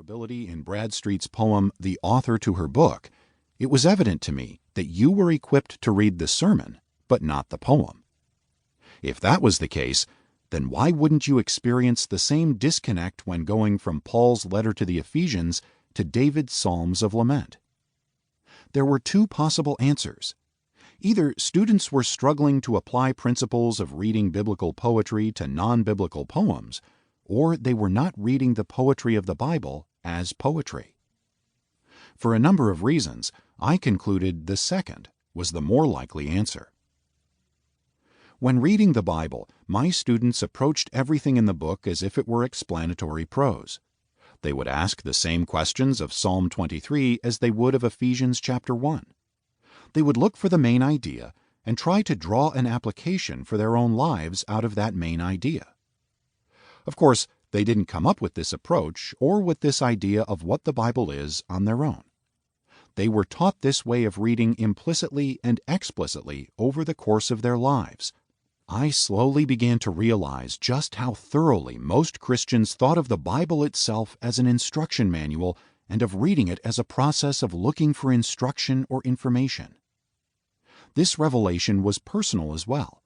vulnerability in Bradstreet's poem, The Author to Her Book, it was evident to me that you were equipped to read the sermon, but not the poem. If that was the case, then why wouldn't you experience the same disconnect when going from Paul's letter to the Ephesians to David's Psalms of Lament? There were two possible answers. Either students were struggling to apply principles of reading biblical poetry to non-biblical poems, or they were not reading the poetry of the Bible as poetry. For a number of reasons, I concluded the second was the more likely answer. When reading the Bible, my students approached everything in the book as if it were explanatory prose. They would ask the same questions of Psalm 23 as they would of Ephesians chapter 1. They would look for the main idea and try to draw an application for their own lives out of that main idea. Of course, they didn't come up with this approach or with this idea of what the Bible is on their own. They were taught this way of reading implicitly and explicitly over the course of their lives. I slowly began to realize just how thoroughly most Christians thought of the Bible itself as an instruction manual and of reading it as a process of looking for instruction or information. This revelation was personal as well.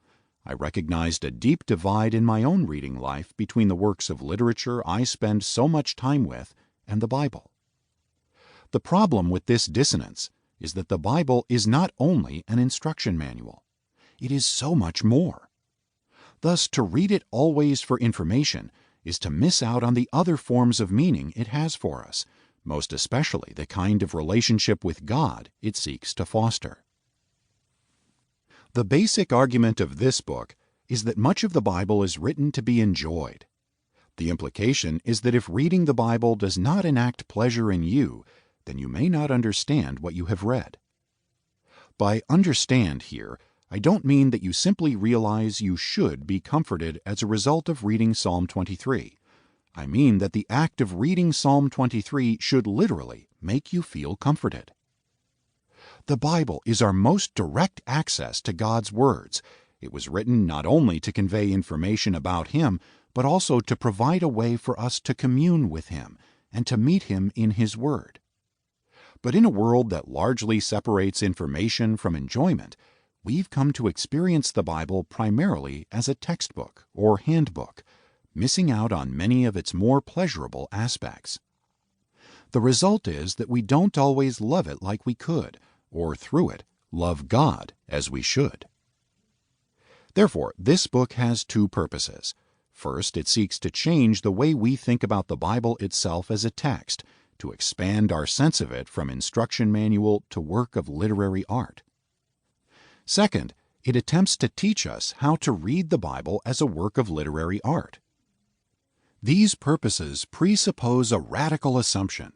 I recognized a deep divide in my own reading life between the works of literature I spend so much time with and the Bible. The problem with this dissonance is that the Bible is not only an instruction manual. It is so much more. Thus, to read it always for information is to miss out on the other forms of meaning it has for us, most especially the kind of relationship with God it seeks to foster. The basic argument of this book is that much of the Bible is written to be enjoyed. The implication is that if reading the Bible does not enact pleasure in you, then you may not understand what you have read. By understand here, I don't mean that you simply realize you should be comforted as a result of reading Psalm 23. I mean that the act of reading Psalm 23 should literally make you feel comforted. The Bible is our most direct access to God's words. It was written not only to convey information about Him, but also to provide a way for us to commune with Him and to meet Him in His Word. But in a world that largely separates information from enjoyment, we've come to experience the Bible primarily as a textbook or handbook, missing out on many of its more pleasurable aspects. The result is that we don't always love it like we could, or through it, love God as we should. Therefore, this book has two purposes. First, it seeks to change the way we think about the Bible itself as a text, to expand our sense of it from instruction manual to work of literary art. Second, it attempts to teach us how to read the Bible as a work of literary art. These purposes presuppose a radical assumption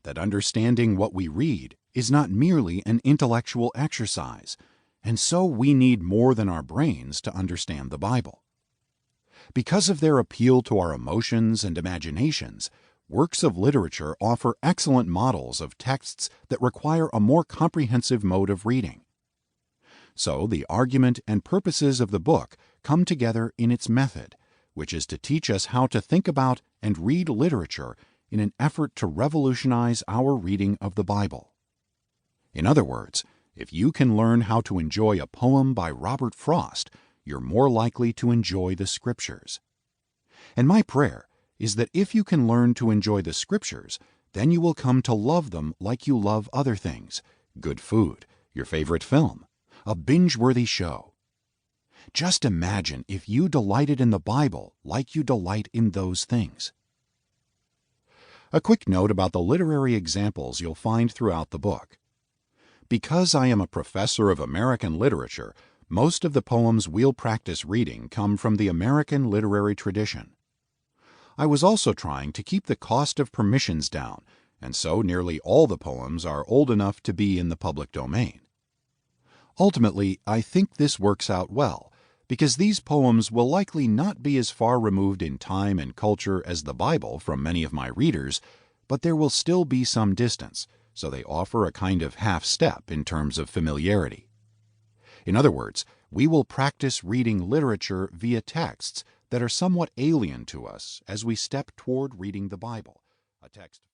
that understanding what we read is not merely an intellectual exercise, and so we need more than our brains to understand the Bible. Because of their appeal to our emotions and imaginations, works of literature offer excellent models of texts that require a more comprehensive mode of reading. So the argument and purposes of the book come together in its method, which is to teach us how to think about and read literature in an effort to revolutionize our reading of the Bible. In other words, if you can learn how to enjoy a poem by Robert Frost, you're more likely to enjoy the Scriptures. And my prayer is that if you can learn to enjoy the Scriptures, then you will come to love them like you love other things, good food, your favorite film, a binge-worthy show. Just imagine if you delighted in the Bible like you delight in those things. A quick note about the literary examples you'll find throughout the book. Because I am a professor of American literature, most of the poems we'll practice reading come from the American literary tradition. I was also trying to keep the cost of permissions down, and so nearly all the poems are old enough to be in the public domain. Ultimately, I think this works out well, because these poems will likely not be as far removed in time and culture as the Bible from many of my readers, but there will still be some distance, so they offer a kind of half-step in terms of familiarity. In other words, we will practice reading literature via texts that are somewhat alien to us as we step toward reading the Bible, a text